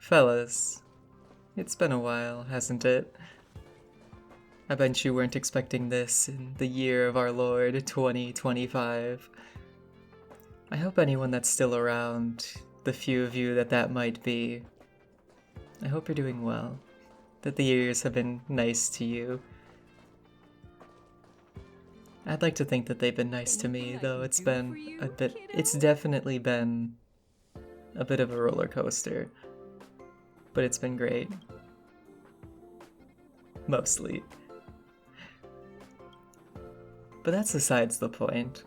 Fellas, it's been a while, hasn't it? I bet you weren't expecting this in the year of our Lord 2025. I hope anyone that's still around, the few of you that might be, I hope you're doing well, that the years have been nice to you. I'd like to think that they've been nice to me, though it's definitely been a bit of a roller coaster, but it's been great. Mostly. But that's besides the point.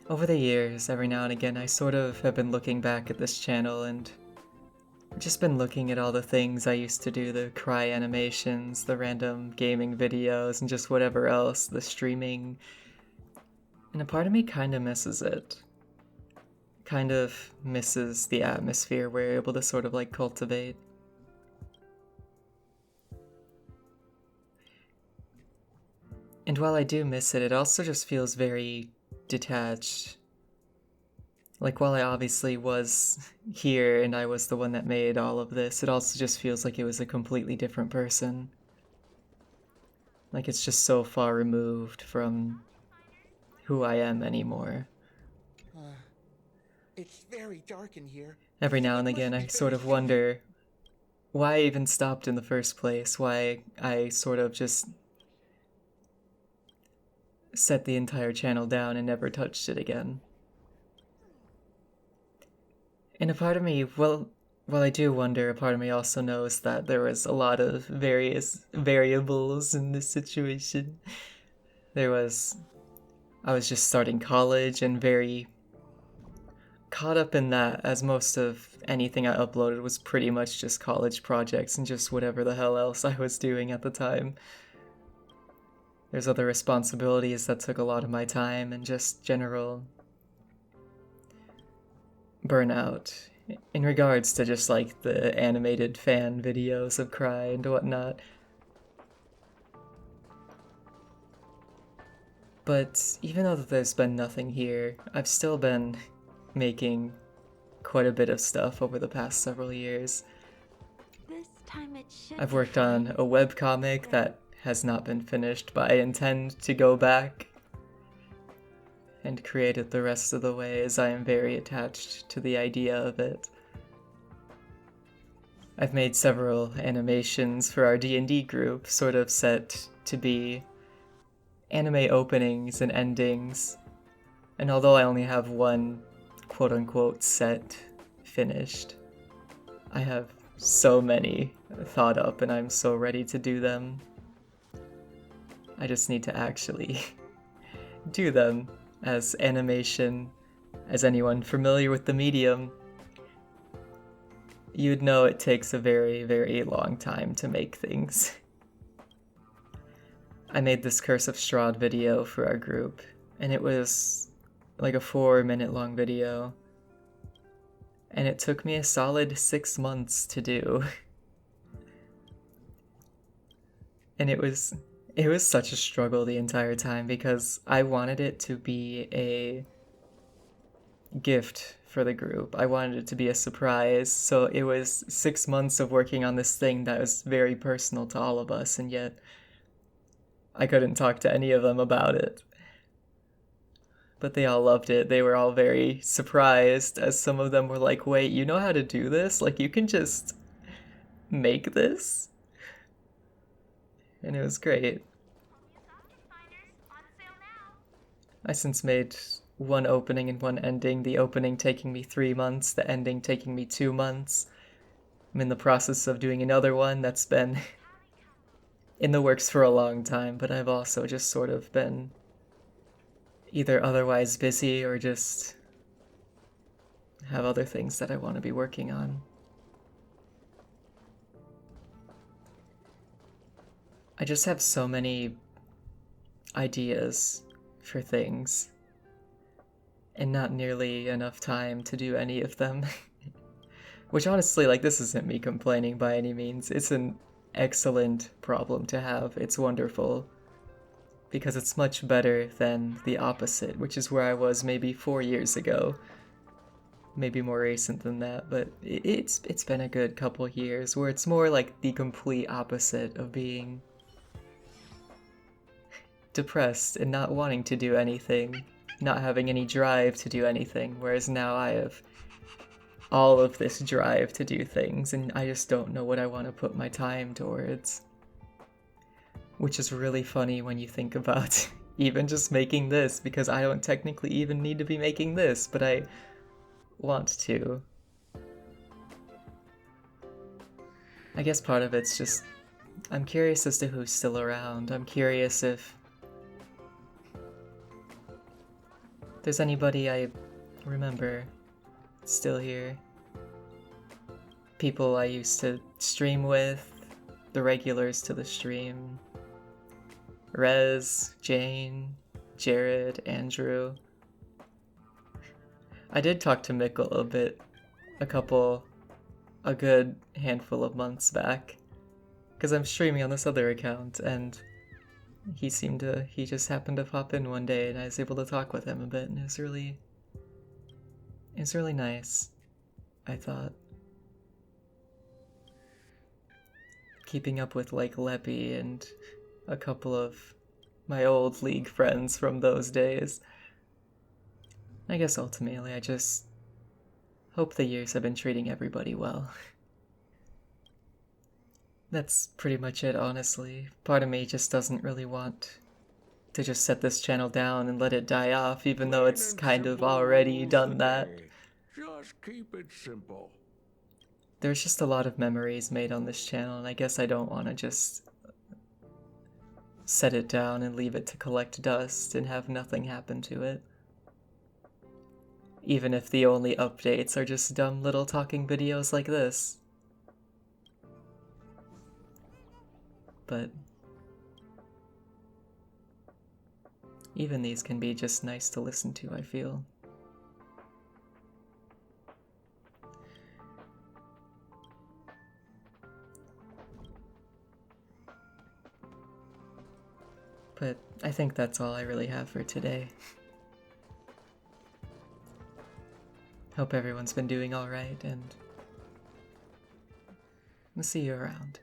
Over the years, every now and again, I sort of have been looking back at this channel and just been looking at all the things I used to do, the cry animations, the random gaming videos, and just whatever else, the streaming. And a part of me kind of misses it. Kind of misses the atmosphere we're able to sort of like cultivate. And while I do miss it, it also just feels very detached. Like, while I obviously was here and I was the one that made all of this, it also just feels like it was a completely different person. Like, it's just so far removed from who I am anymore. It's very dark in here. Every now and again, I sort of wonder why I even stopped in the first place, why I sort of just set the entire channel down and never touched it again. And a part of me, while I do wonder, a part of me also knows that there was a lot of various variables in this situation. I was just starting college and very caught up in that, as most of anything I uploaded was pretty much just college projects and just whatever the hell else I was doing at the time. There's other responsibilities that took a lot of my time and just general burnout in regards to just like the animated fan videos of Cry and whatnot. But even though there's been nothing here, I've still been making quite a bit of stuff over the past several years. I've worked on a webcomic that has not been finished, but I intend to go back and create it the rest of the way, as I am very attached to the idea of it. I've made several animations for our D&D group, sort of set to be anime openings and endings, and although I only have one quote-unquote set finished, I have so many thought up and I'm so ready to do them. I just need to actually do them. As animation, as anyone familiar with the medium, you'd know it takes a very, very long time to make things. I made this Curse of Strahd video for our group, and it was like a 4-minute long video, and it took me a solid 6 months to do. And it was such a struggle the entire time because I wanted it to be a gift for the group. I wanted it to be a surprise, so it was 6 months of working on this thing that was very personal to all of us, and yet I couldn't talk to any of them about it. But they all loved it. They were all very surprised, as some of them were like, wait, you know how to do this? Like, you can just make this? And it was great. I since made one opening and one ending, the opening taking me 3 months, the ending taking me 2 months. I'm in the process of doing another one that's been in the works for a long time, but I've also just sort of been either otherwise busy or just have other things that I want to be working on. I just have so many ideas for things, and not nearly enough time to do any of them. Which honestly, like, this isn't me complaining by any means. It's an excellent problem to have. It's wonderful. Because it's much better than the opposite, which is where I was maybe 4 years ago. maybe more recent than that, but it's been a good couple years where it's more like the complete opposite of being depressed and not wanting to do anything, not having any drive to do anything, whereas now I have all of this drive to do things and I just don't know what I want to put my time towards. Which is really funny when you think about even just making this, because I don't technically even need to be making this, but I want to. I guess part of it's just, I'm curious as to who's still around. I'm curious if there's anybody I remember still here. People I used to stream with, the regulars to the stream. Rez, Jane, Jared, Andrew. I did talk to Mick a little bit, a good handful of months back, because I'm streaming on this other account, and he just happened to pop in one day, and I was able to talk with him a bit, and it was really nice, I thought. Keeping up with, like, Leppy and a couple of my old League friends from those days. I guess ultimately I just hope the years have been treating everybody well. That's pretty much it, honestly. Part of me just doesn't really want to just set this channel down and let it die off, even though it's kind of already done that. Just keep it simple. There's just a lot of memories made on this channel, and I guess I don't want to just set it down and leave it to collect dust and have nothing happen to it. Even if the only updates are just dumb little talking videos like this. But even these can be just nice to listen to, I feel. But I think that's all I really have for today. Hope everyone's been doing alright, and I'll see you around.